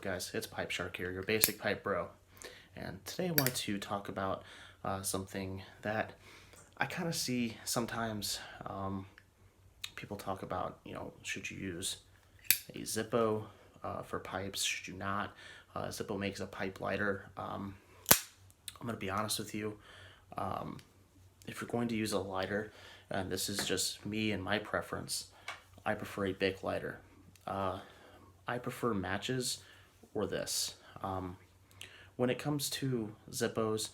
guys? It's Pipe Shark here, your basic pipe bro. And today I wanted to talk about something that I kind of see sometimes. People talk about, should you use a Zippo for pipes? Should you not? Zippo makes a pipe lighter. I'm going to be honest with you. If you're going to use a lighter, and this is just me and my preference, I prefer a Bic lighter. I prefer matches or this. When it comes to Zippos,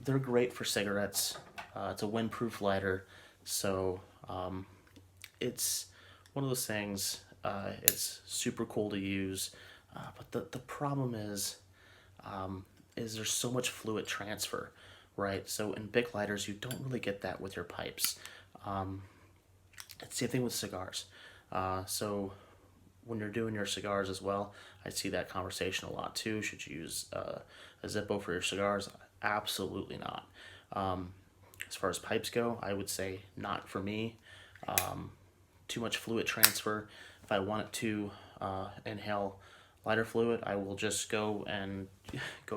they're great for cigarettes. It's a windproof lighter, so it's one of those things. It's super cool to use, but the problem is there's so much fluid transfer, right? So in Bic lighters, you don't really get that with your pipes. It's the same thing with cigars. So when you're doing your cigars as well, I see that conversation a lot too. Should you use a Zippo for your cigars? Absolutely not. As far as pipes go, I would say not for me. Too much fluid transfer. If I want to inhale lighter fluid, I will just go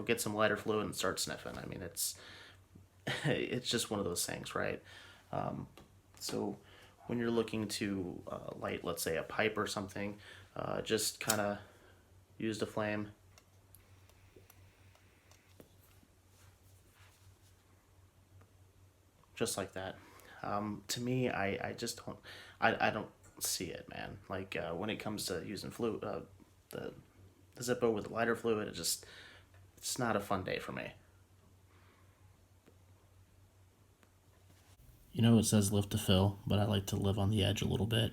get some lighter fluid and start sniffing. I mean, it's just one of those things, right? So when you're looking to light, let's say, a pipe or something, just kind of use the flame. Just like that. To me, I just don't, I don't see it, man. Like, when it comes to using fluid, the Zippo with lighter fluid, it's not a fun day for me. You know, it says live to fill, but I like to live on the edge a little bit.